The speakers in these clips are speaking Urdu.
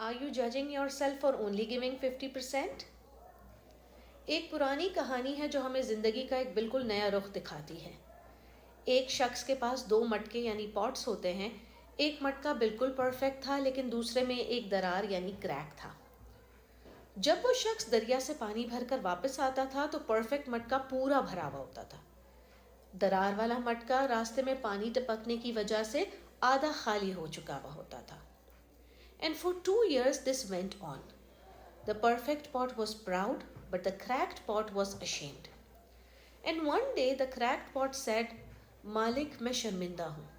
Are you judging yourself for only giving 50%? ایک پرانی کہانی ہے جو ہمیں زندگی کا ایک بالکل نیا رخ دکھاتی ہے. ایک شخص کے پاس 2 مٹکے یعنی پاٹس ہوتے ہیں. ایک مٹکا بالکل پرفیکٹ تھا لیکن دوسرے میں ایک درار یعنی کریک تھا. جب وہ شخص دریا سے پانی بھر کر واپس آتا تھا تو پرفیکٹ مٹکا پورا بھرا ہوا ہوتا تھا. درار والا مٹکا راستے میں پانی ٹپکنے کی وجہ سے آدھا خالی ہو چکا ہوا ہوتا تھا. And for 2 years this went on. The perfect pot was proud, but the cracked pot was ashamed. And one day the cracked pot said, مالک میں شرمندہ ہوں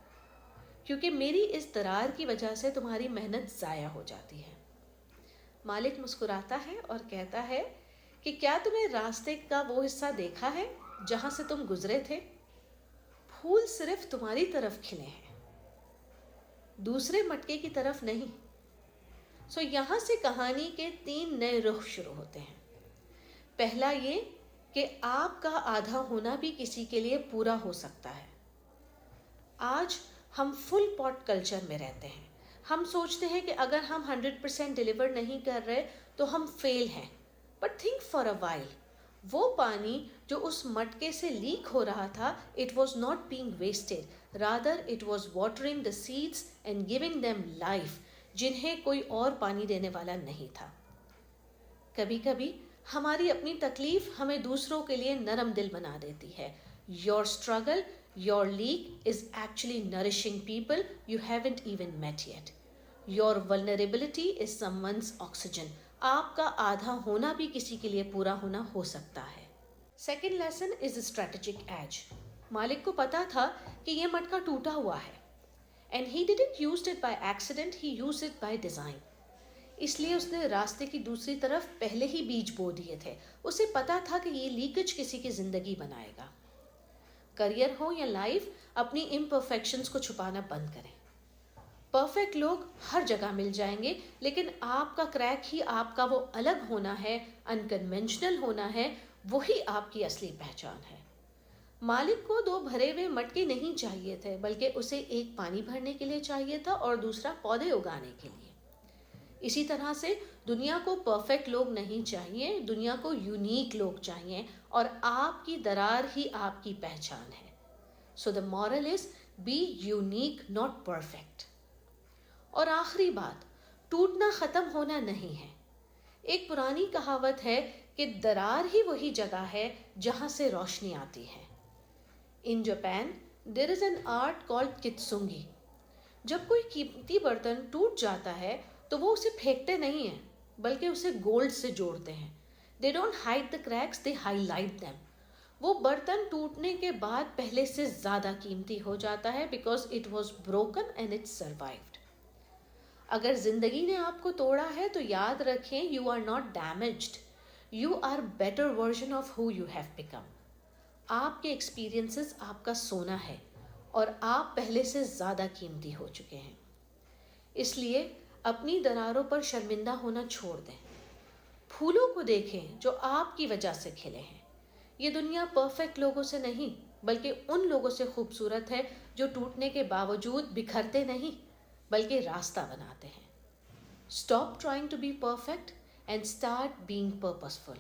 کیونکہ میری اس درار کی وجہ سے تمہاری محنت ضائع ہو جاتی ہے. مالک مسکراتا ہے اور کہتا ہے کہ کیا تمہیں راستے کا وہ حصہ دیکھا ہے جہاں سے تم گزرے تھے؟ پھول صرف تمہاری طرف کھلے ہیں، دوسرے مٹکے کی طرف نہیں. یہاں سے کہانی کے 3 نئے رخ شروع ہوتے ہیں. پہلا یہ کہ آپ کا آدھا ہونا بھی کسی کے لیے پورا ہو سکتا ہے. آج ہم فل پاٹ کلچر میں رہتے ہیں. ہم سوچتے ہیں کہ اگر ہم 100% ڈیلیور نہیں کر رہے تو ہم فیل ہیں. But think for a while, وہ پانی جو اس مٹکے سے لیک ہو رہا تھا، it was not being wasted, rather it was watering the seeds and giving them life, جنہیں کوئی اور پانی دینے والا نہیں تھا. کبھی کبھی ہماری اپنی تکلیف ہمیں دوسروں کے لیے نرم دل بنا دیتی ہے. Your struggle, your leak is actually nurturing people you haven't even met yet. Your vulnerability is someone's oxygen. آپ کا آدھا ہونا بھی کسی کے لیے پورا ہونا ہو سکتا ہے. Second lesson is strategic edge. مالک کو پتا تھا کہ یہ مٹکا ٹوٹا ہوا ہے. And he didn't use it by accident, he used it by design. اس لیے اس نے راستے کی دوسری طرف پہلے ہی بیج بو دیے تھے. اسے پتا تھا کہ یہ لیکیج کسی کی زندگی بنائے گا. کریئر ہو یا لائف، اپنی امپرفیکشنز کو چھپانا بند کریں. پرفیکٹ لوگ ہر جگہ مل جائیں گے، لیکن آپ کا کریک ہی آپ کا وہ الگ ہونا ہے، انکنونشنل ہونا ہے، وہی آپ کی اصلی پہچان ہے. مالک کو 2 بھرے ہوئے مٹکے نہیں چاہیے تھے، بلکہ اسے ایک پانی بھرنے کے لیے چاہیے تھا اور دوسرا پودے اگانے کے لیے. اسی طرح سے دنیا کو پرفیکٹ لوگ نہیں چاہیے، دنیا کو یونیک لوگ چاہیے، اور آپ کی درار ہی آپ کی پہچان ہے. So the moral is be unique not perfect. اور آخری بات، ٹوٹنا ختم ہونا نہیں ہے. ایک پرانی کہاوت ہے کہ درار ہی وہی جگہ ہے جہاں سے روشنی آتی ہے. In Japan, there is an art called kitsungi. جب کوئی قیمتی برتن ٹوٹ جاتا ہے تو وہ اسے پھینکتے نہیں ہیں، بلکہ اسے گولڈ سے جوڑتے ہیں. They don't hide the cracks, they highlight them. وہ برتن ٹوٹنے کے بعد پہلے سے زیادہ قیمتی ہو جاتا ہے because it was broken and it survived. اگر زندگی نے آپ کو توڑا ہے تو یاد رکھیں you are not damaged. You are better version of who you have become. آپ کے ایکسپیرینسز آپ کا سونا ہے اور آپ پہلے سے زیادہ قیمتی ہو چکے ہیں. اس لیے اپنی دراروں پر شرمندہ ہونا چھوڑ دیں. پھولوں کو دیکھیں جو آپ کی وجہ سے کھلے ہیں. یہ دنیا پرفیکٹ لوگوں سے نہیں بلکہ ان لوگوں سے خوبصورت ہے جو ٹوٹنے کے باوجود بکھرتے نہیں بلکہ راستہ بناتے ہیں. Stop trying to be perfect and start being پرپسفل.